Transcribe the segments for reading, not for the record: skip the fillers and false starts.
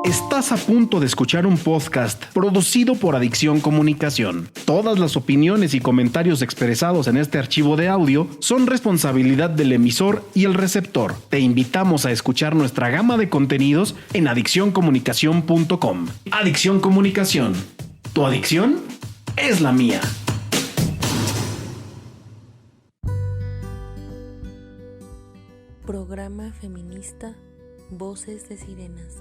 Estás a punto de escuchar un podcast producido por Adicción Comunicación. Todas las opiniones y comentarios expresados en este archivo de audio son responsabilidad del emisor y el receptor. Te invitamos a escuchar nuestra gama de contenidos en adiccioncomunicación.com. Adicción Comunicación. ¿Tu adicción es la mía? Programa feminista Voces de Sirenas.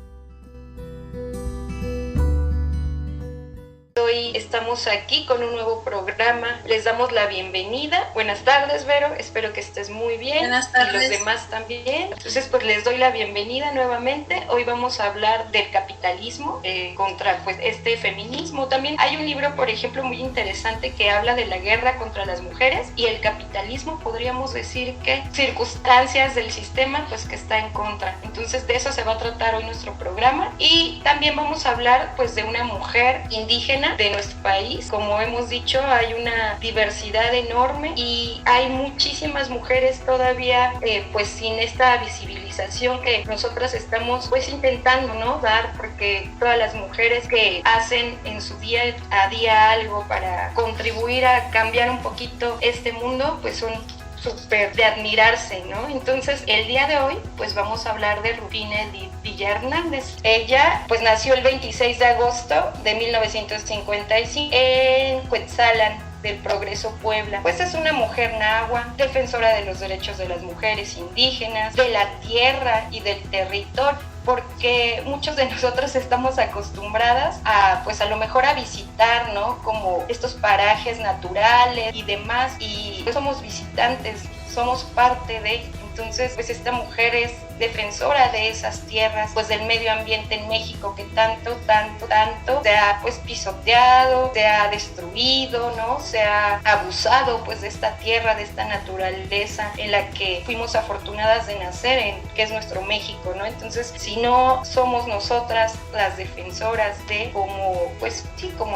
Hoy estamos aquí con un nuevo programa. Les damos la bienvenida. Buenas tardes, Vero. Espero que estés muy bien. Buenas tardes. Y los demás también. Entonces, pues les doy la bienvenida nuevamente. Hoy vamos a hablar del capitalismo contra pues este feminismo. También hay un libro, por ejemplo, muy interesante que habla de la guerra contra las mujeres y el capitalismo. Podríamos decir que circunstancias del sistema pues que está en contra. Entonces, de eso se va a tratar hoy nuestro programa. Y también vamos a hablar pues de una mujer indígena de nuestro país. Como hemos dicho, hay una diversidad enorme y hay muchísimas mujeres todavía pues sin esta visibilización que nosotras estamos pues intentando, ¿no?, dar, porque todas las mujeres que hacen en su día a día algo para contribuir a cambiar un poquito este mundo, pues son súper de admirarse, ¿no? Entonces, el día de hoy, pues vamos a hablar de Rufina Villa Hernández. Ella, pues nació el 26 de agosto de 1955 en Cuetzalan del Progreso, Puebla. Pues es una mujer nahua, defensora de los derechos de las mujeres indígenas, de la tierra y del territorio, porque muchos de nosotros estamos acostumbradas a, pues a lo mejor a visitar, ¿no?, como estos parajes naturales y demás, y pues somos visitantes, somos parte de. Entonces, pues esta mujer es defensora de esas tierras, pues del medio ambiente en México que tanto se ha pues pisoteado, se ha destruido, ¿no? Se ha abusado pues de esta tierra, de esta naturaleza en la que fuimos afortunadas de nacer, que es nuestro México, ¿no? Entonces, si no somos nosotras las defensoras de como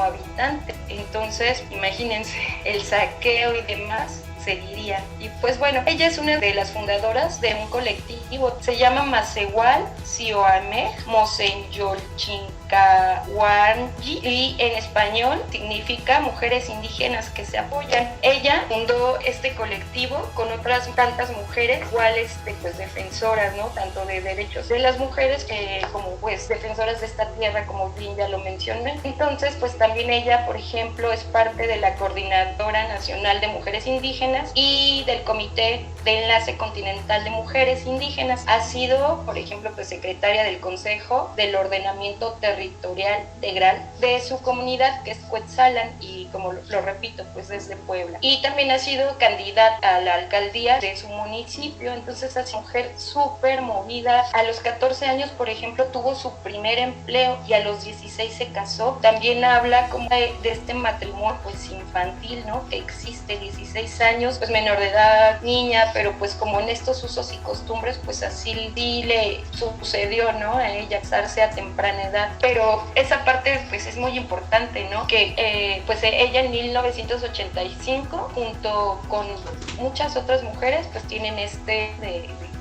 habitantes, entonces imagínense el saqueo y demás seguiría. Y pues bueno, ella es una de las fundadoras de un colectivo, se llama Masewal Sioamej Mosenyolchincahuanyi, y en español significa mujeres indígenas que se apoyan. Ella fundó este colectivo con otras tantas mujeres iguales, pues defensoras, ¿no?, tanto de derechos de las mujeres como pues defensoras de esta tierra, como bien ya lo mencioné. Entonces, pues también ella, por ejemplo, es parte de la Coordinadora Nacional de Mujeres Indígenas y del Comité de Enlace Continental de Mujeres Indígenas. Ha sido, por ejemplo, pues secretaria del Consejo del Ordenamiento Territorial Integral de su comunidad, que es Cuetzalan, y como lo repito, pues desde Puebla. Y también ha sido candidata a la alcaldía de su municipio. Entonces es una mujer súper movida. A los 14 años, por ejemplo, tuvo su primer empleo y a los 16 se casó. También habla como de este matrimonio pues infantil, ¿no?, que existe, 16 años, pues menor de edad, niña, pero pues como en estos usos y costumbres, pues así le sucedió, ¿no?, a ella casarse a temprana edad. Pero esa parte pues es muy importante, ¿no?, que pues ella en 1985 junto con muchas otras mujeres pues tienen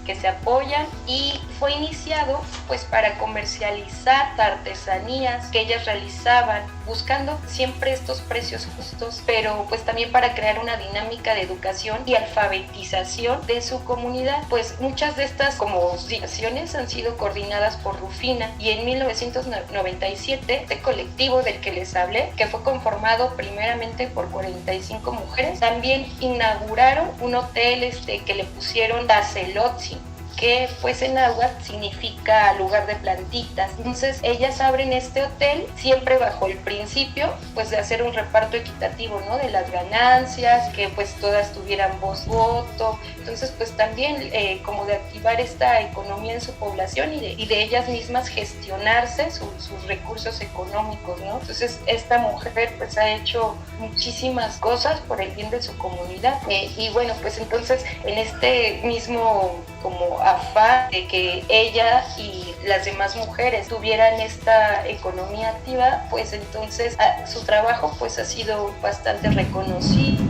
que se apoyan, y fue iniciado pues para comercializar artesanías que ellas realizaban, buscando siempre estos precios justos, pero pues también para crear una dinámica de educación y alfabetización de su comunidad. Pues muchas de estas como acciones han sido coordinadas por Rufina, y en 1997 este colectivo del que les hablé, que fue conformado primeramente por 45 mujeres, también inauguraron un hotel que le pusieron Tazelotzi, que pues en náhuatl significa lugar de plantitas. Entonces ellas abren este hotel siempre bajo el principio pues de hacer un reparto equitativo, ¿no?, de las ganancias, que pues todas tuvieran voto. Entonces pues también como de activar esta economía en su población y de ellas mismas gestionarse sus recursos económicos, ¿no? Entonces esta mujer pues ha hecho muchísimas cosas por el bien de su comunidad, y bueno, pues entonces en este mismo como afán de que ella y las demás mujeres tuvieran esta economía activa, pues entonces su trabajo pues ha sido bastante reconocido.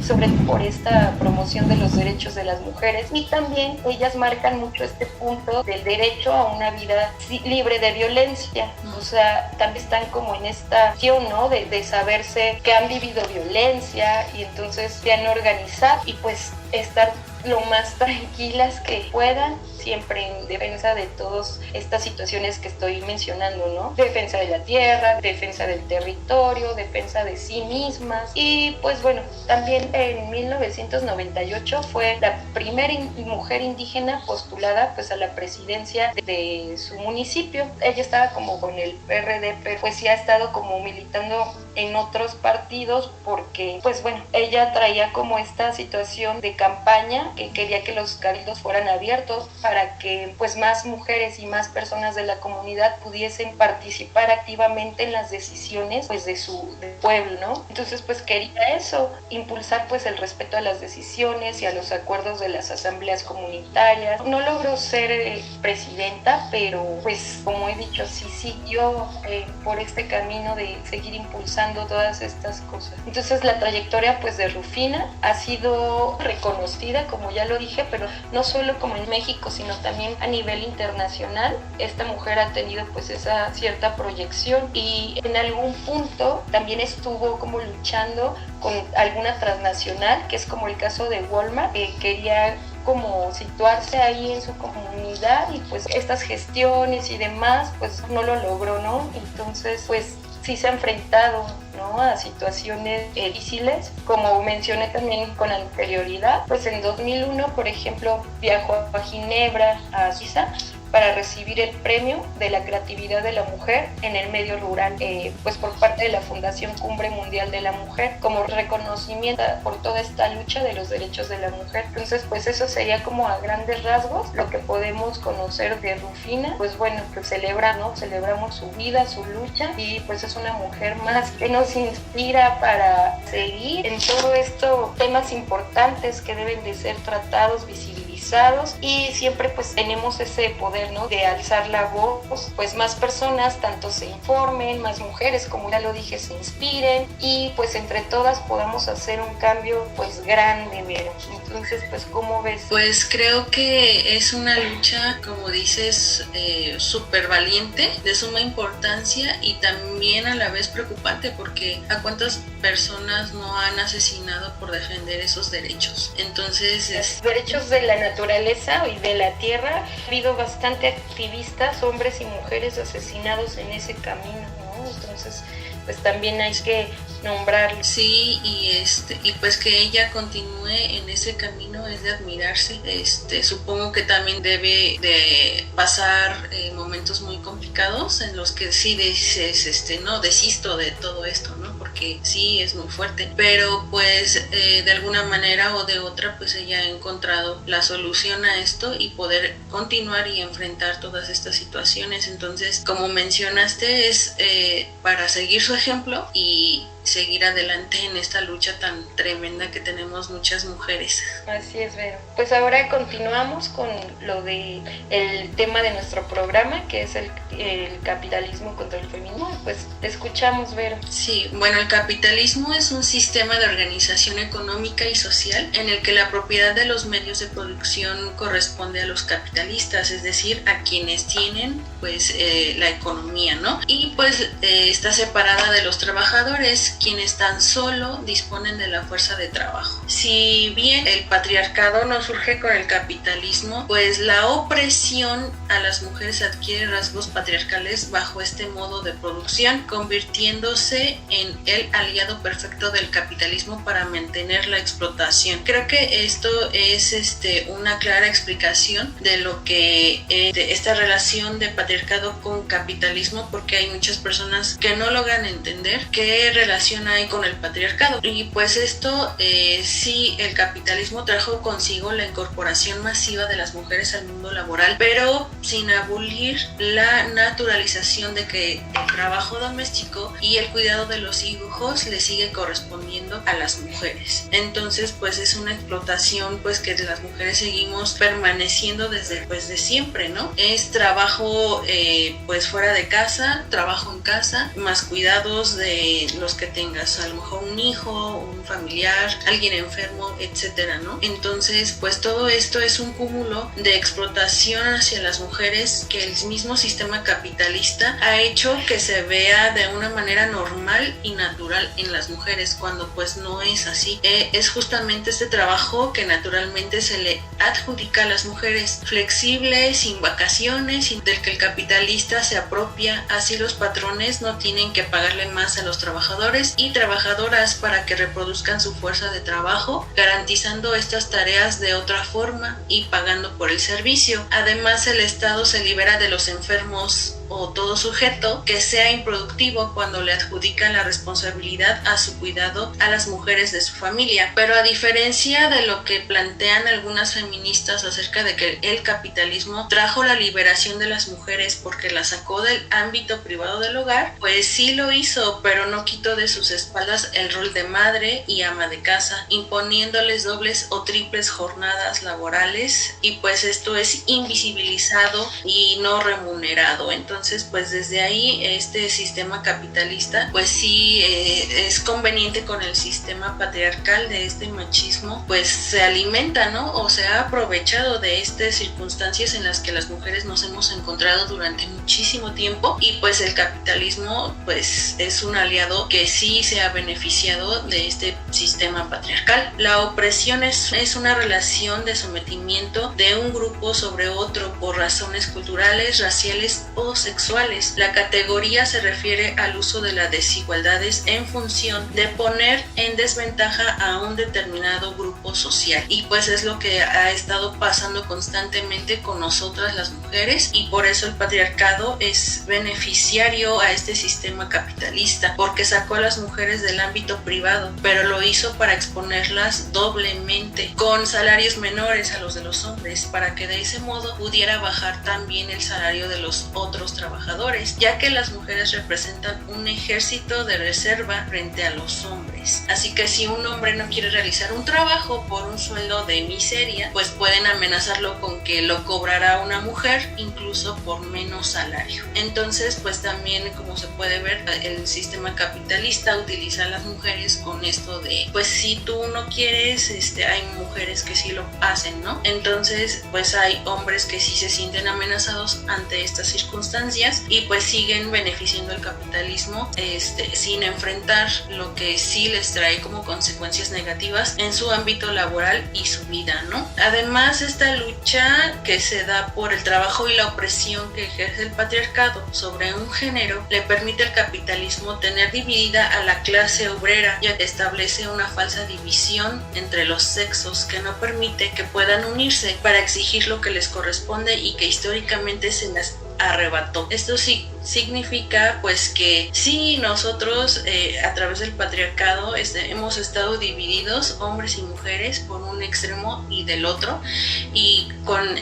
sobre todo por esta promoción de los derechos de las mujeres, y también ellas marcan mucho este punto del derecho a una vida libre de violencia. O sea, también están como en esta acción, ¿no? de saberse que han vivido violencia y entonces se han organizado y pues estar lo más tranquilas que puedan, siempre en defensa de todas estas situaciones que estoy mencionando, ¿no? Defensa de la tierra, defensa del territorio, defensa de sí mismas. Y pues bueno, también en 1998 fue la primera mujer indígena postulada pues a la presidencia de su municipio. Ella estaba como con el PRD, pero pues sí ha estado como militando en otros partidos porque pues bueno, ella traía como esta situación de campaña que quería que los cabildos fueran abiertos para que pues más mujeres y más personas de la comunidad pudiesen participar activamente en las decisiones pues de su pueblo, ¿no? Entonces pues quería eso, impulsar pues el respeto a las decisiones y a los acuerdos de las asambleas comunitarias. No logró ser presidenta, pero pues como he dicho, sí siguió por este camino de seguir impulsando todas estas cosas. Entonces la trayectoria pues de Rufina ha sido reconocida, como ya lo dije, pero no solo como en México, sino también a nivel internacional. Esta mujer ha tenido pues esa cierta proyección y en algún punto también estuvo como luchando con alguna transnacional, que es como el caso de Walmart, que quería como situarse ahí en su comunidad y pues estas gestiones y demás pues no lo logró, ¿no? Entonces pues sí se ha enfrentado, ¿no?, a situaciones difíciles, como mencioné también con anterioridad. Pues en 2001, por ejemplo, viajó a Ginebra, a Suiza, para recibir el premio de la creatividad de la mujer en el medio rural, pues por parte de la Fundación Cumbre Mundial de la Mujer, como reconocimiento por toda esta lucha de los derechos de la mujer. Entonces, pues eso sería como a grandes rasgos lo que podemos conocer de Rufina. Pues bueno, que celebramos su vida, su lucha, y pues es una mujer más que nos inspira para seguir en todo esto, temas importantes que deben de ser tratados, visibilizados, y siempre pues tenemos ese poder, ¿no?, de alzar la voz, pues más personas tanto se informen, más mujeres, como ya lo dije, se inspiren, y pues entre todas podamos hacer un cambio pues grande, Vero. Entonces, pues ¿cómo ves? Pues creo que es una lucha, como dices, súper valiente, de suma importancia y también a la vez preocupante, porque ¿a cuántas personas no han asesinado por defender esos derechos? Entonces, los derechos de la naturaleza y de la tierra, ha habido bastante activistas, hombres y mujeres asesinados en ese camino, ¿no? Entonces, pues también hay que nombrarlo. Sí, y pues que ella continúe en ese camino es de admirarse. Supongo que también debe de pasar momentos muy complicados en los que sí dices, no, desisto de todo esto, ¿no? Porque sí es muy fuerte, pero pues de alguna manera o de otra pues ella ha encontrado la solución a esto y poder continuar y enfrentar todas estas situaciones. Entonces, como mencionaste, es para seguir su ejemplo y seguir adelante en esta lucha tan tremenda que tenemos muchas mujeres. Así es, Vero. Pues ahora continuamos con lo de el tema de nuestro programa, que es el capitalismo contra el feminismo. Pues te escuchamos, Vero. Sí, bueno, el capitalismo es un sistema de organización económica y social en el que la propiedad de los medios de producción corresponde a los capitalistas, es decir, a quienes tienen pues la economía, ¿no? Y pues está separada de los trabajadores, quienes tan solo disponen de la fuerza de trabajo. Si bien el patriarcado no surge con el capitalismo, pues la opresión a las mujeres adquiere rasgos patriarcales bajo este modo de producción, convirtiéndose en el aliado perfecto del capitalismo para mantener la explotación. Creo que esto es una clara explicación de lo que esta relación de patriarcado con capitalismo, porque hay muchas personas que no logran entender qué relación hay con el patriarcado. Y pues esto sí, el capitalismo trajo consigo la incorporación masiva de las mujeres al mundo laboral, pero sin abolir la naturalización de que el trabajo doméstico y el cuidado de los hijos dibujos le sigue correspondiendo a las mujeres. Entonces pues es una explotación pues que las mujeres seguimos permaneciendo desde pues de siempre, ¿no? Es trabajo pues fuera de casa, trabajo en casa, más cuidados de los que tengas, a lo mejor un hijo, un familiar, alguien enfermo, etcétera, ¿no? Entonces pues todo esto es un cúmulo de explotación hacia las mujeres que el mismo sistema capitalista ha hecho que se vea de una manera normal y natural en las mujeres, cuando pues no es así. Es justamente este trabajo que naturalmente se le adjudica a las mujeres, flexible, sin vacaciones, y del que el capitalista se apropia. Así los patrones no tienen que pagarle más a los trabajadores y trabajadoras para que reproduzcan su fuerza de trabajo, garantizando estas tareas de otra forma y pagando por el servicio. Además, el Estado se libera de los enfermos o todo sujeto que sea improductivo cuando le adjudica la responsabilidad a su cuidado a las mujeres de su familia. Pero a diferencia de lo que plantean algunas feministas acerca de que el capitalismo trajo la liberación de las mujeres porque las sacó del ámbito privado del hogar, pues sí lo hizo, pero no quitó de sus espaldas el rol de madre y ama de casa, imponiéndoles dobles o triples jornadas laborales, y pues esto es invisibilizado y no remunerado. Entonces pues desde ahí este sistema capitalista pues sí es conveniente con el sistema patriarcal de este machismo, pues se alimenta, ¿no? O se ha aprovechado de estas circunstancias en las que las mujeres nos hemos encontrado durante muchísimo tiempo, y pues el capitalismo pues es un aliado que sí se ha beneficiado de este sistema patriarcal. La opresión es una relación de sometimiento de un grupo sobre otro por razones culturales, raciales o sexuales. La categoría se refiere al uso de las desigualdades en función de poner en desventaja a un determinado grupo social, y pues es lo que ha estado pasando constantemente con nosotras las mujeres, y por eso el patriarcado es beneficiario a este sistema capitalista, porque sacó a las mujeres del ámbito privado, pero lo hizo para exponerlas doblemente, con salarios menores a los de los hombres, para que de ese modo pudiera bajar también el salario de los otros trabajadores, ya que las mujeres representan un ejército de reserva frente a los hombres. Así que si un hombre no quiere realizar un trabajo por un sueldo de miseria, pues pueden amenazarlo con que lo cobrará una mujer, incluso por menos salario. Entonces pues también, como se puede ver, el sistema capitalista utiliza a las mujeres con esto de pues si tú no quieres, hay mujeres que sí lo hacen, ¿no? Entonces pues hay hombres que sí se sienten amenazados ante estas circunstancias y pues siguen beneficiando el capitalismo sin enfrentar lo que sí les trae como consecuencias negativas en su ámbito laboral y su vida, ¿no? Además, esta lucha que se da por el trabajo y la opresión que ejerce el patriarcado sobre un género le permite al capitalismo tener dividida a la clase obrera, ya que establece una falsa división entre los sexos que no permite que puedan unirse para exigir lo que les corresponde y que históricamente se les arrebató. Esto sí significa pues que sí, nosotros a través del patriarcado hemos estado divididos, hombres y mujeres, por un extremo y del otro, y con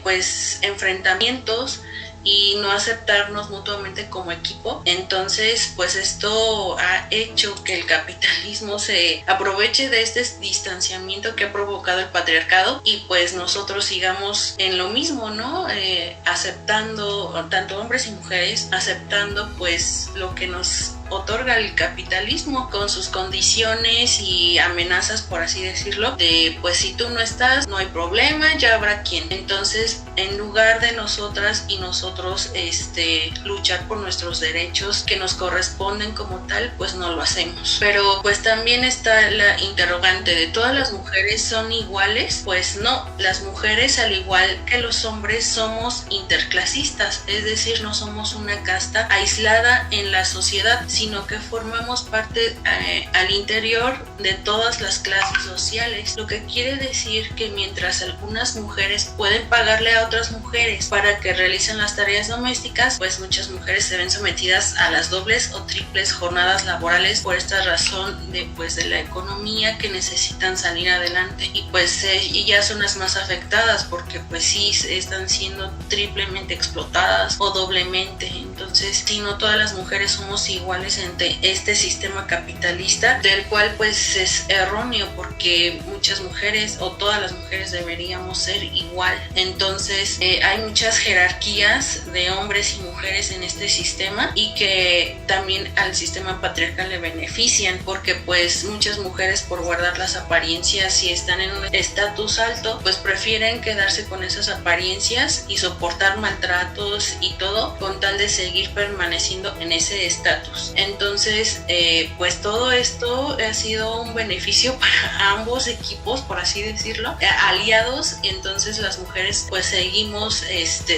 pues enfrentamientos y no aceptarnos mutuamente como equipo. Entonces pues esto ha hecho que el capitalismo se aproveche de este distanciamiento que ha provocado el patriarcado, y pues nosotros sigamos en lo mismo, ¿no? Aceptando, tanto hombres y mujeres, aceptando pues lo que nos otorga el capitalismo con sus condiciones y amenazas, por así decirlo, de pues si tú no estás, no hay problema, ya habrá quien. Entonces, en lugar de nosotras y nosotros luchar por nuestros derechos que nos corresponden como tal, pues no lo hacemos. Pero pues también está la interrogante de ¿todas las mujeres son iguales? Pues no, las mujeres, al igual que los hombres, somos interclasistas, es decir, no somos una casta aislada en la sociedad, sino que formamos parte al interior de todas las clases sociales, lo que quiere decir que mientras algunas mujeres pueden pagarle a otras mujeres para que realicen las tareas domésticas, pues muchas mujeres se ven sometidas a las dobles o triples jornadas laborales por esta razón de la economía, que necesitan salir adelante, y pues ellas son las más afectadas porque pues sí están siendo triplemente explotadas o doblemente. Entonces, si no todas las mujeres somos iguales presente este sistema capitalista, del cual pues es erróneo, porque muchas mujeres o todas las mujeres deberíamos ser igual. Entonces hay muchas jerarquías de hombres y mujeres en este sistema, y que también al sistema patriarcal le benefician, porque pues muchas mujeres, por guardar las apariencias y están en un estatus alto, pues prefieren quedarse con esas apariencias y soportar maltratos y todo con tal de seguir permaneciendo en ese estatus. Entonces pues todo esto ha sido un beneficio para ambos equipos, por así decirlo, aliados. Entonces las mujeres pues seguimos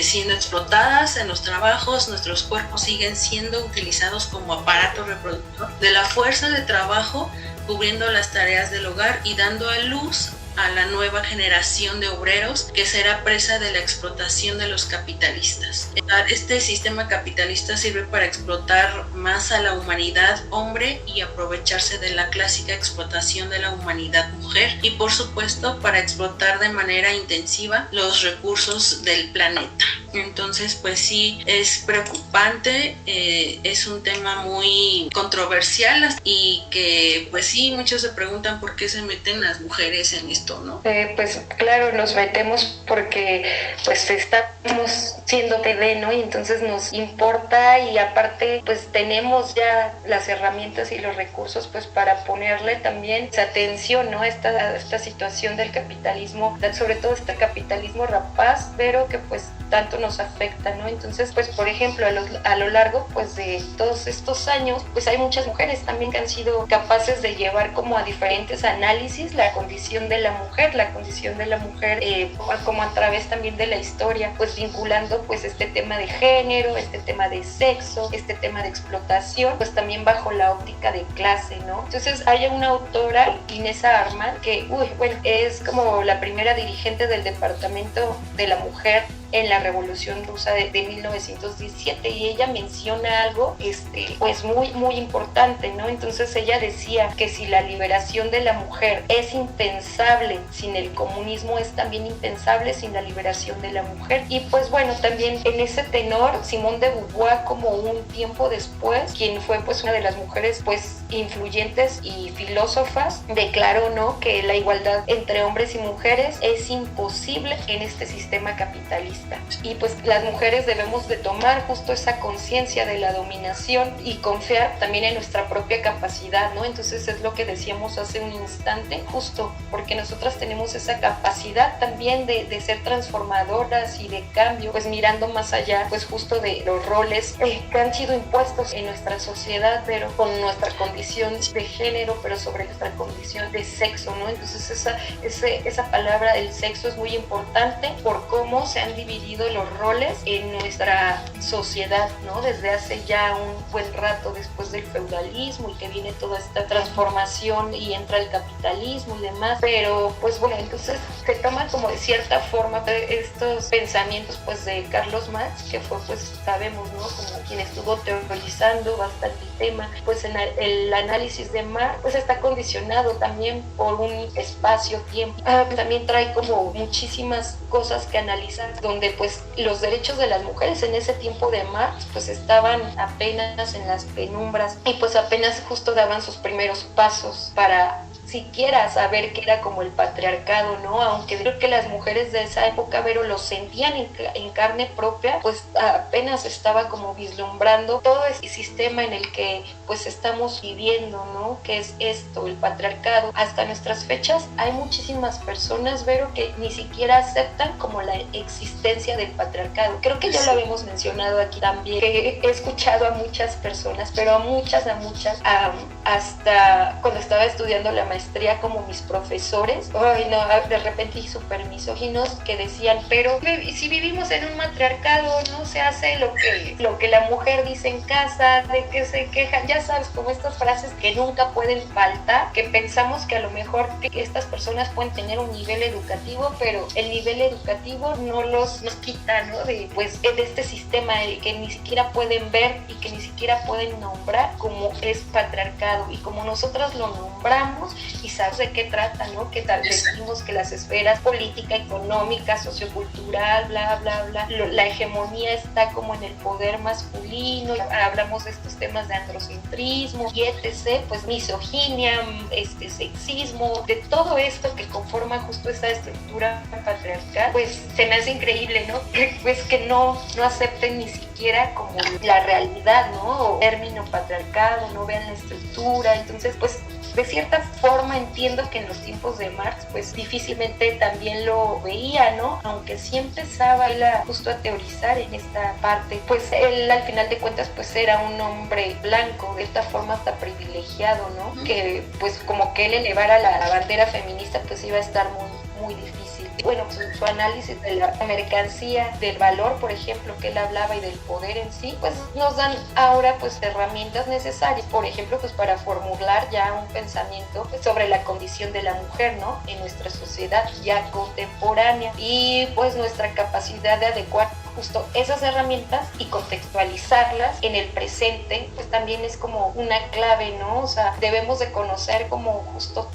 siendo explotadas en los trabajos, nuestros cuerpos siguen siendo utilizados como aparato reproductor de la fuerza de trabajo, cubriendo las tareas del hogar y dando a luz a la nueva generación de obreros que será presa de la explotación de los capitalistas. Este sistema capitalista sirve para explotar más a la humanidad hombre y aprovecharse de la clásica explotación de la humanidad mujer, y por supuesto para explotar de manera intensiva los recursos del planeta. Entonces pues sí, es preocupante, es un tema muy controversial, y que pues sí, muchos se preguntan por qué se meten las mujeres en esto, ¿no? Pues claro, nos metemos porque pues estamos siendo TV, ¿no? Y entonces nos importa, y aparte pues tenemos ya las herramientas y los recursos pues para ponerle también esa atención, ¿no? Esta situación del capitalismo, sobre todo este capitalismo rapaz, pero que pues tanto nos afecta, ¿no? Entonces pues por ejemplo a lo largo pues de todos estos años pues hay muchas mujeres también que han sido capaces de llevar como a diferentes análisis la condición de la mujer, como a través también de la historia, pues vinculando pues este tema de género, este tema de sexo, este tema de explotación, pues también bajo la óptica de clase, ¿no? Entonces hay una autora, Inés Arman, que es como la primera dirigente del Departamento de la Mujer en la Revolución Rusa de 1917, y ella menciona algo pues muy importante, ¿no? Entonces ella decía que si la liberación de la mujer es impensable sin el comunismo, es también impensable sin la liberación de la mujer. Y pues bueno, también en ese tenor, Simone de Beauvoir, como un tiempo después, quien fue pues una de las mujeres pues influyentes y filósofas, declaró, ¿no?, que la igualdad entre hombres y mujeres es imposible en este sistema capitalista. Y pues las mujeres debemos de tomar justo esa conciencia de la dominación y confiar también en nuestra propia capacidad, ¿no? Entonces es lo que decíamos hace un instante, justo porque nosotras tenemos esa capacidad también de ser transformadoras y de cambio, pues mirando más allá, pues justo de los roles que han sido impuestos en nuestra sociedad, pero con nuestra condición de género, pero sobre nuestra condición de sexo, ¿no? Entonces esa palabra del sexo es muy importante por cómo se han dividido los roles en nuestra sociedad, ¿no? Desde hace ya un buen rato, después del feudalismo, y que viene toda esta transformación y entra el capitalismo y demás, pero pues bueno, entonces se toma como de cierta forma estos pensamientos pues de Carlos Marx, que fue pues sabemos, ¿no?, como quien estuvo teorizando bastante el tema, pues en el análisis de Marx pues está condicionado también por un espacio-tiempo. También trae como muchísimas cosas que analizar, donde pues los derechos de las mujeres en ese tiempo de Marx pues estaban apenas en las penumbras, y pues apenas justo daban sus primeros pasos para siquiera saber qué era como el patriarcado, ¿no? Aunque creo que las mujeres de esa época, pero lo sentían en carne propia, pues apenas estaba como vislumbrando todo ese sistema en el que pues estamos viviendo, ¿no? Que es esto, el patriarcado. Hasta nuestras fechas hay muchísimas personas, Vero, que ni siquiera aceptan como la existencia del patriarcado. Creo que ya lo habíamos mencionado aquí también, que he escuchado a muchas personas, pero a muchas, hasta cuando estaba estudiando la maestría, como mis profesores, de repente súper misóginos, que decían, pero si vivimos en un matriarcado, no se hace lo que la mujer dice en casa, de que se quejan, ya sabes, como estas frases que nunca pueden faltar, que pensamos que a lo mejor que estas personas pueden tener un nivel educativo, pero el nivel educativo no nos quita, ¿no?, de este sistema que ni siquiera pueden ver y que ni siquiera pueden nombrar como es patriarcado, y como nosotras lo nombramos y sabes de qué trata, ¿no? Que tal vez decimos que las esferas política, económica, sociocultural, bla, bla, bla, la hegemonía está como en el poder masculino, hablamos de estos temas de androcentrismo y etc., pues misoginia, sexismo, de todo esto que conforma justo esa estructura patriarcal, pues se me hace increíble, ¿no? Que no acepten ni siquiera como la realidad, ¿no? O término patriarcado, no vean la estructura. Entonces, pues de cierta forma entiendo que en los tiempos de Marx pues difícilmente también lo veía, ¿no? Aunque sí empezaba él justo a teorizar en esta parte, pues él al final de cuentas pues era un hombre blanco, de esta forma hasta privilegiado, ¿no? Que pues como que él elevara la bandera feminista pues iba a estar muy difícil. Bueno, pues su análisis de la mercancía, del valor, por ejemplo, que él hablaba y del poder en sí, pues nos dan ahora pues herramientas necesarias, por ejemplo, pues para formular ya un pensamiento sobre la condición de la mujer, ¿no? En nuestra sociedad ya contemporánea y pues nuestra capacidad de adecuar justo esas herramientas y contextualizarlas en el presente, pues también es como una clave, ¿no? O sea, debemos de conocer como justo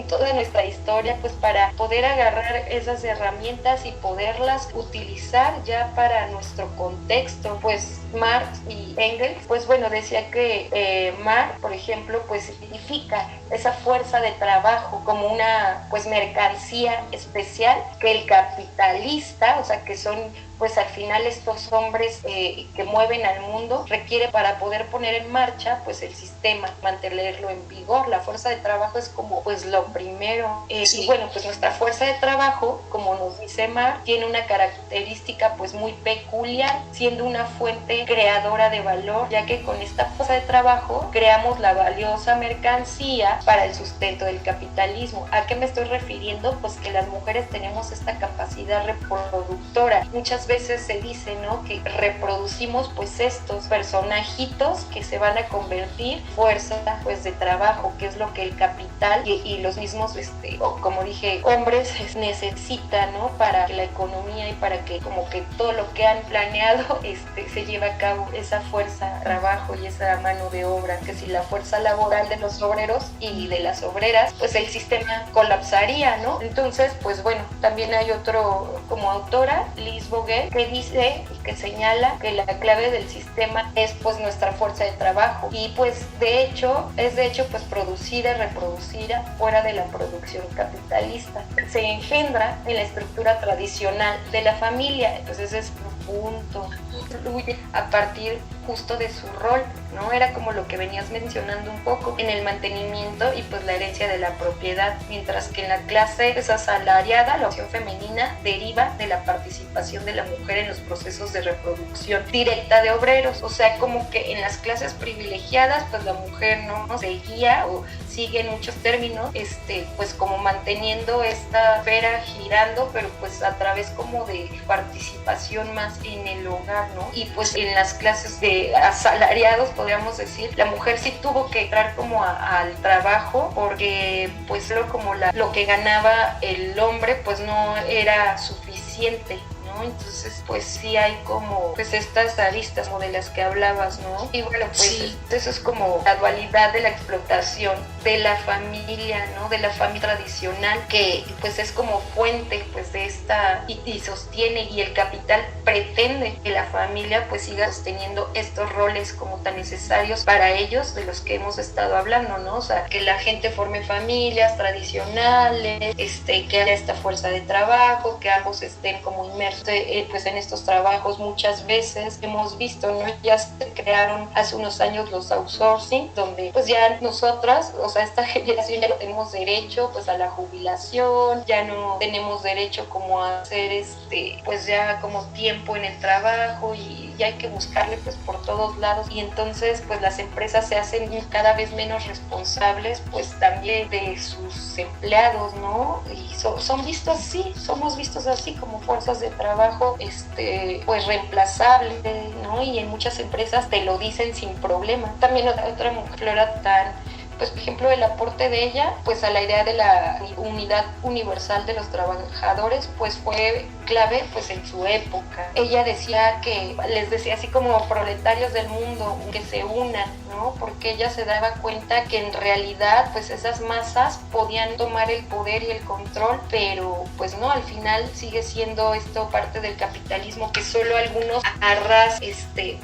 toda nuestra historia, pues para poder agarrar esas herramientas y poderlas utilizar ya para nuestro contexto. Pues Marx y Engels, pues bueno, decía que Marx, por ejemplo, pues significa esa fuerza de trabajo como una pues mercancía especial que el capitalista, o sea, que son pues al final estos hombres que mueven al mundo, requiere para poder poner en marcha pues el sistema, mantenerlo en vigor. La fuerza de trabajo es como pues lo primero. Y bueno, pues nuestra fuerza de trabajo, como nos dice Marx, tiene una característica pues muy peculiar, siendo una fuente creadora de valor, ya que con esta fuerza de trabajo creamos la valiosa mercancía para el sustento del capitalismo. ¿A qué me estoy refiriendo? Pues que las mujeres tenemos esta capacidad reproductora. Muchas veces se dice, ¿no?, que reproducimos pues estos personajitos que se van a convertir fuerza pues de trabajo, que es lo que el capital y los mismos como dije, hombres necesitan, ¿no?, para que la economía y para que como que todo lo que han planeado se lleve a cabo, esa fuerza de trabajo y esa mano de obra. Que si la fuerza laboral de los obreros y de las obreras, pues el sistema colapsaría, ¿no? Entonces, pues bueno, también hay otro como autora, Liz Boguet, que dice y que señala que la clave del sistema es pues nuestra fuerza de trabajo y pues de hecho pues producida y reproducida fuera de la producción capitalista. Se engendra en la estructura tradicional de la familia, entonces es punto, fluye a partir justo de su rol, ¿no? Era como lo que venías mencionando un poco en el mantenimiento y pues la herencia de la propiedad, mientras que en la clase asalariada la opción femenina deriva de la participación de la mujer en los procesos de reproducción directa de obreros, o sea, como que en las clases privilegiadas pues la mujer no seguía o sigue en muchos términos pues como manteniendo esta esfera girando, pero pues a través como de participación más en el hogar, ¿no? Y pues en las clases de asalariados podríamos decir, la mujer sí tuvo que entrar como al trabajo porque pues lo que ganaba el hombre pues no era suficiente, ¿no? Entonces pues sí hay como pues estas aristas como de las que hablabas, ¿no? Y bueno, pues sí, eso es como la dualidad de la explotación de la familia, ¿no? De la familia tradicional, que pues es como fuente pues de esta y sostiene, y el capital pretende que la familia pues siga sosteniendo estos roles como tan necesarios para ellos, de los que hemos estado hablando, ¿no? O sea, que la gente forme familias tradicionales, que haya esta fuerza de trabajo, que ambos estén como inmersos pues en estos trabajos. Muchas veces hemos visto, ¿no? Ya se crearon hace unos años los outsourcing, donde pues ya nosotras, o sea, esta generación ya no tenemos derecho pues a la jubilación, ya no tenemos derecho como a hacer pues ya como tiempo en el trabajo, y ya hay que buscarle pues por todos lados, y entonces pues las empresas se hacen cada vez menos responsables pues también de sus empleados, ¿no? Y somos vistos así como fuerzas de trabajo pues reemplazables, ¿no? Y en muchas empresas te lo dicen sin problema. También otra mujer era tan, pues por ejemplo el aporte de ella pues a la idea de la unidad universal de los trabajadores pues fue clave pues en su época. Ella decía que, les decía así como proletarios del mundo, que se unan, ¿no? Porque ella se daba cuenta que en realidad pues esas masas podían tomar el poder y el control, pero pues no, al final sigue siendo esto parte del capitalismo, que solo algunos arrasan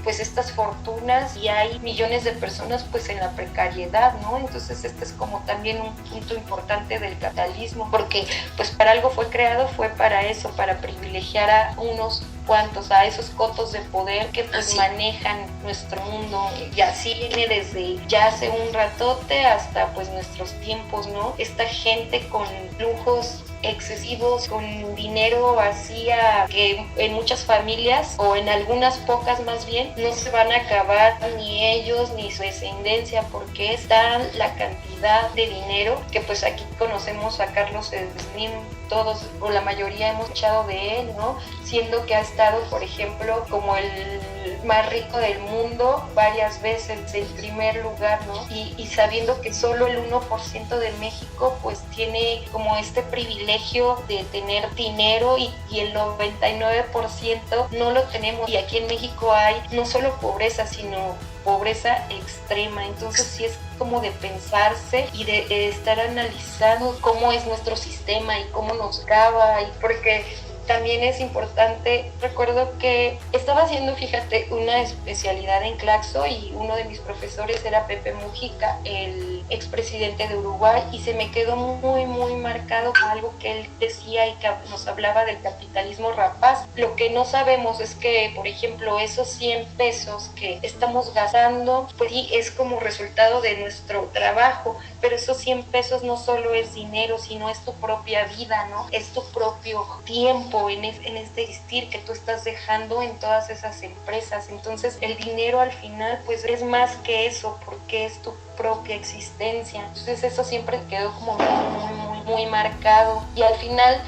pues estas fortunas y hay millones de personas pues en la precariedad, ¿no? Entonces este es como también un punto importante del capitalismo, porque pues para algo fue creado, fue para eso, para privilegiar a unos cuantos, a esos cotos de poder que pues manejan nuestro mundo, y así viene desde ya hace un ratote hasta pues nuestros tiempos, ¿no? Esta gente con lujos excesivos, con dinero vacía, que en muchas familias o en algunas pocas más bien no se van a acabar ni ellos ni su descendencia, porque es tan la cantidad de dinero que pues aquí conocemos a Carlos Slim, todos o la mayoría hemos escuchado de él, ¿no? Siendo que ha estado, por ejemplo, como el más rico del mundo varias veces, en primer lugar, ¿no? Y sabiendo que solo el 1% de México pues tiene como este privilegio de tener dinero y el 99% no lo tenemos. Y aquí en México hay no solo pobreza, sino pobreza extrema. Entonces sí es como de pensarse y de estar analizando cómo es nuestro sistema y cómo nos acaba, y porque también es importante. Recuerdo que estaba haciendo, fíjate, una especialidad en Claxo y uno de mis profesores era Pepe Mujica, el expresidente de Uruguay, y se me quedó muy, muy marcado con algo que él decía y que nos hablaba del capitalismo rapaz. Lo que no sabemos es que, por ejemplo, esos 100 pesos que estamos gastando, pues sí, es como resultado de nuestro trabajo, pero esos 100 pesos no solo es dinero, sino es tu propia vida, ¿no? Es tu propio tiempo en este existir que tú estás dejando en todas esas empresas. Entonces el dinero al final pues es más que eso, porque es tu propia existencia. Entonces eso siempre quedó como muy, muy, muy marcado, y al final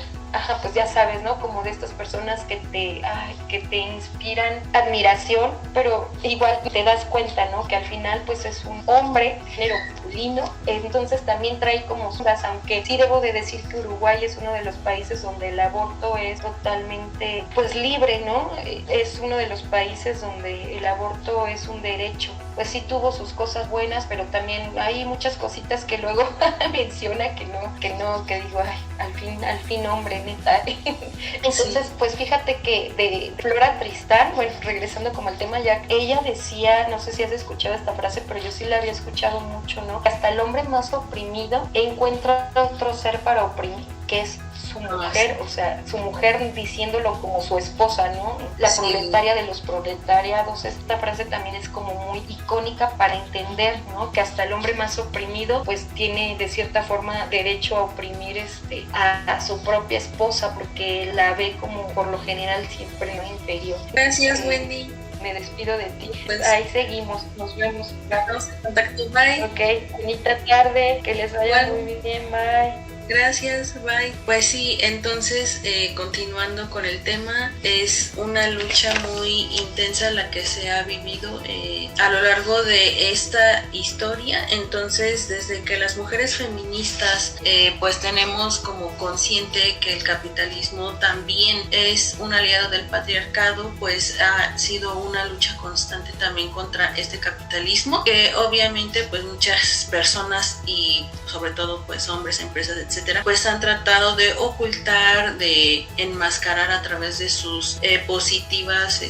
pues ya sabes, ¿no? Como de estas personas que te inspiran admiración, pero igual te das cuenta, ¿no? Que al final pues es un hombre, género masculino, entonces también trae como dudas, aunque sí debo de decir que Uruguay es uno de los países donde el aborto es totalmente pues libre, ¿no? Es uno de los países donde el aborto es un derecho. Pues sí tuvo sus cosas buenas, pero también hay muchas cositas que luego menciona que digo, al fin hombre, neta. Entonces, pues fíjate que de Flora Tristán, bueno, regresando como al tema, ya ella decía, no sé si has escuchado esta frase, pero yo sí la había escuchado mucho, ¿no? Hasta el hombre más oprimido encuentra otro ser para oprimir, que es su mujer, o sea, su mujer diciéndolo como su esposa, ¿no? La proletaria de los proletariados. Esta frase también es como muy icónica para entender, ¿no? Que hasta el hombre más oprimido pues tiene de cierta forma derecho a oprimir a su propia esposa, porque la ve como por lo general siempre inferior. Gracias, Wendy. Me despido de ti. Pues, ahí seguimos, nos vemos. Estamos en contacto, bye. Ok, bonita tarde, que les vaya muy bien, bye. Gracias, bye. Pues sí, entonces continuando con el tema, es una lucha muy intensa la que se ha vivido a lo largo de esta historia. Entonces, desde que las mujeres feministas pues tenemos como consciente que el capitalismo también es un aliado del patriarcado, pues ha sido una lucha constante también contra este capitalismo, que obviamente pues muchas personas y sobre todo pues hombres, empresas, etcétera, pues han tratado de ocultar, de enmascarar a través de sus positivas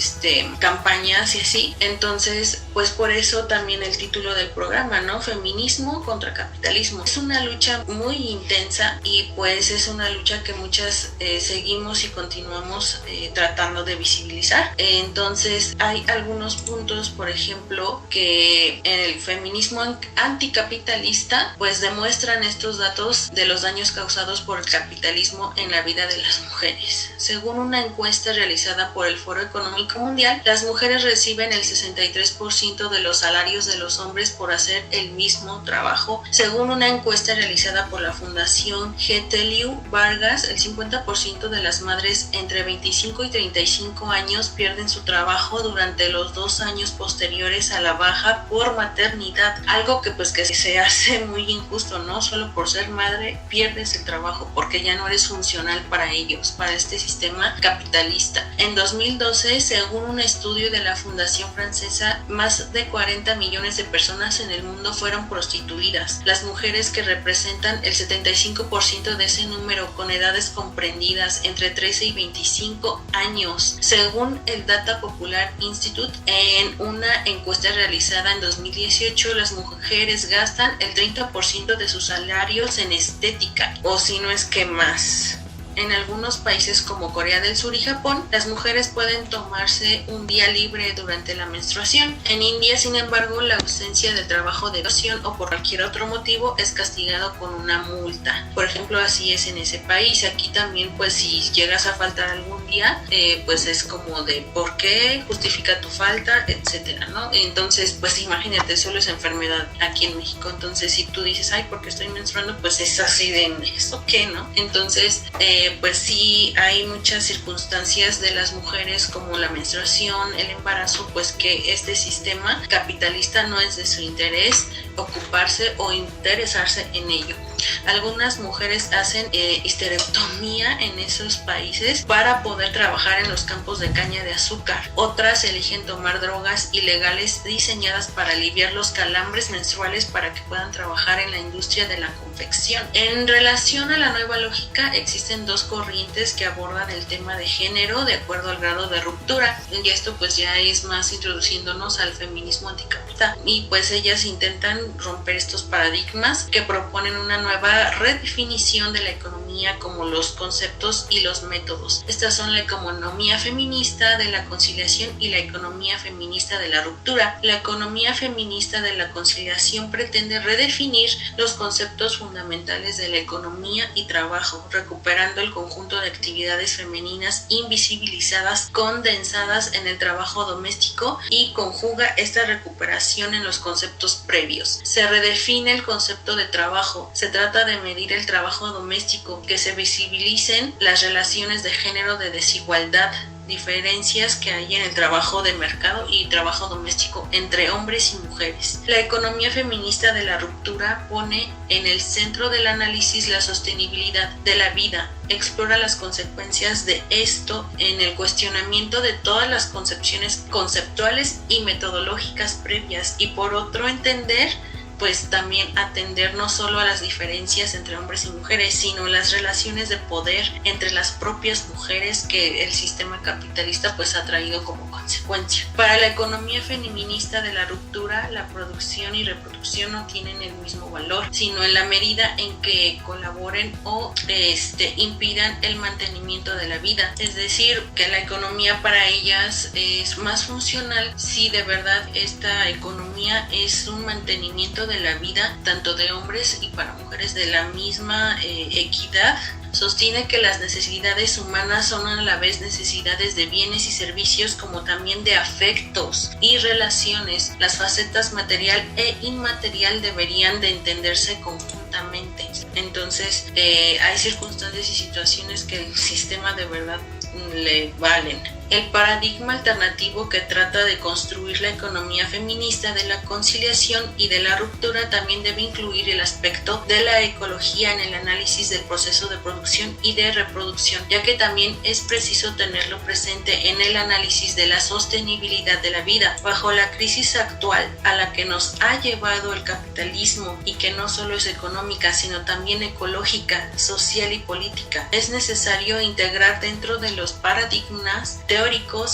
campañas y así. Entonces, pues por eso también el título del programa, ¿no? Feminismo contra capitalismo. Es una lucha muy intensa y pues es una lucha que muchas seguimos y continuamos tratando de visibilizar. Entonces, hay algunos puntos, por ejemplo, que el feminismo anticapitalista pues demuestran estos datos de los daños causados por el capitalismo en la vida de las mujeres. Según una encuesta realizada por el Foro Económico Mundial, las mujeres reciben el 63% de los salarios de los hombres por hacer el mismo trabajo. Según una encuesta realizada por la Fundación Geteliu Vargas, el 50% de las madres entre 25 y 35 años pierden su trabajo durante los 2 años posteriores a la baja por maternidad. Algo que pues que se hace muy injusto, ¿no? Solo por ser madre pierdes pierdes el trabajo porque ya no eres funcional para ellos, para este sistema capitalista. En 2012, según un estudio de la Fundación Francesa, más de 40 millones de personas en el mundo fueron prostituidas. Las mujeres, que representan el 75% de ese número, con edades comprendidas entre 13 y 25 años, según el Data Popular Institute. En una encuesta realizada en 2018, las mujeres gastan el 30% de sus salarios en estética, o si no es que más. En algunos países como Corea del Sur y Japón, las mujeres pueden tomarse un día libre durante la menstruación. En India, sin embargo, la ausencia de trabajo de oración o por cualquier otro motivo es castigado con una multa. Por ejemplo, así es en ese país. Aquí también, pues si llegas a faltar algún día, pues es como de ¿por qué? Justifica tu falta, etcétera, ¿no? Entonces, pues imagínate, solo es enfermedad aquí en México. Entonces, si tú dices, ay, porque estoy menstruando, pues es así de ¿eso qué, no? Entonces, pues sí hay muchas circunstancias de las mujeres, como la menstruación, el embarazo, pues que este sistema capitalista no es de su interés ocuparse o interesarse en ello. Algunas mujeres hacen histerectomía en esos países para poder trabajar en los campos de caña de azúcar. Otras eligen tomar drogas ilegales diseñadas para aliviar los calambres menstruales para que puedan trabajar en la industria de la confección. En relación a la nueva lógica, existen dos corrientes que abordan el tema de género de acuerdo al grado de ruptura, y esto pues ya es más introduciéndonos al feminismo anticapitalista, y pues ellas intentan romper estos paradigmas que proponen una nueva redefinición de la economía, como los conceptos y los métodos. Estas son la economía feminista de la conciliación y la economía feminista de la ruptura. La economía feminista de la conciliación pretende redefinir los conceptos fundamentales de la economía y trabajo, recuperando el conjunto de actividades femeninas invisibilizadas, condensadas en el trabajo doméstico, y conjuga esta recuperación en los conceptos previos. Se redefine el concepto de trabajo. Se trata de medir el trabajo doméstico, que se visibilicen las relaciones de género de desigualdad, diferencias que hay en el trabajo de mercado y trabajo doméstico entre hombres y mujeres. La economía feminista de la ruptura pone en el centro del análisis la sostenibilidad de la vida, explora las consecuencias de esto en el cuestionamiento de todas las concepciones conceptuales y metodológicas previas, y por otro entender, pues también atender no solo a las diferencias entre hombres y mujeres, sino las relaciones de poder entre las propias mujeres que el sistema capitalista pues ha traído como consecuencia. Para la economía feminista de la ruptura, la producción y reproducción no tienen el mismo valor, sino en la medida en que colaboren o impidan el mantenimiento de la vida. Es decir, que la economía para ellas es más funcional si de verdad esta economía es un mantenimiento de la vida, tanto de hombres y para mujeres, de la misma equidad. Sostiene que las necesidades humanas son a la vez necesidades de bienes y servicios, como también de afectos y relaciones. Las facetas material e inmaterial deberían de entenderse conjuntamente. Entonces, hay circunstancias y situaciones que el sistema de verdad le valen. El paradigma alternativo que trata de construir la economía feminista de la conciliación y de la ruptura también debe incluir el aspecto de la ecología en el análisis del proceso de producción y de reproducción, ya que también es preciso tenerlo presente en el análisis de la sostenibilidad de la vida. Bajo la crisis actual a la que nos ha llevado el capitalismo, y que no solo es económica, sino también ecológica, social y política, es necesario integrar dentro de los paradigmas teóricos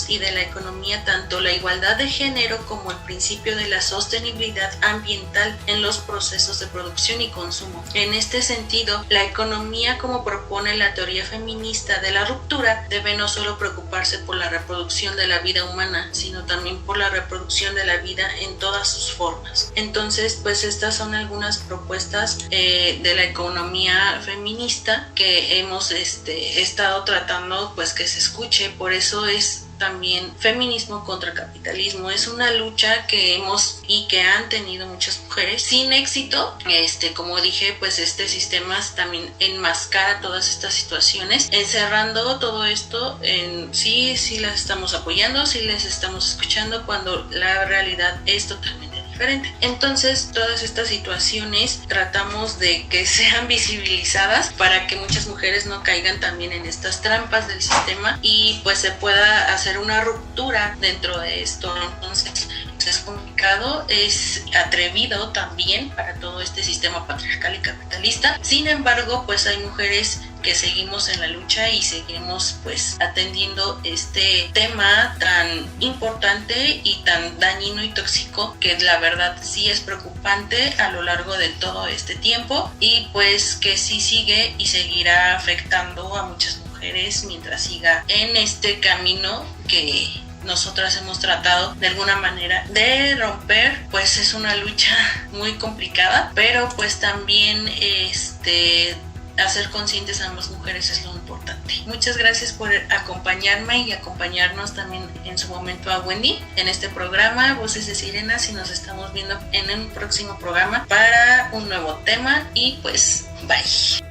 y de la economía tanto la igualdad de género como el principio de la sostenibilidad ambiental en los procesos de producción y consumo. En este sentido, la economía, como propone la teoría feminista de la ruptura, debe no solo preocuparse por la reproducción de la vida humana, sino también por la reproducción de la vida en todas sus formas. Entonces, pues estas son algunas propuestas de la economía feminista que hemos estado tratando pues que se escuche. Por eso es también feminismo contra capitalismo. Es una lucha que hemos y que han tenido muchas mujeres sin éxito. Como dije, pues este sistema también enmascara todas estas situaciones, encerrando todo esto en sí las estamos apoyando, sí les estamos escuchando, cuando la realidad es totalmente diferente. diferente. Entonces, todas estas situaciones tratamos de que sean visibilizadas para que muchas mujeres no caigan también en estas trampas del sistema y pues se pueda hacer una ruptura dentro de esto. Entonces, es complicado, es atrevido también para todo este sistema patriarcal y capitalista. Sin embargo, pues hay mujeres que seguimos en la lucha y seguimos pues atendiendo este tema tan importante y tan dañino y tóxico, que la verdad sí es preocupante a lo largo de todo este tiempo, y pues que sí sigue y seguirá afectando a muchas mujeres mientras siga en este camino que nosotras hemos tratado de alguna manera de romper. Pues es una lucha muy complicada, pero pues también hacer conscientes a ambas mujeres es lo importante. Muchas gracias por acompañarme y acompañarnos también en su momento a Wendy en este programa Voces de Sirenas, y nos estamos viendo en un próximo programa para un nuevo tema, y pues bye.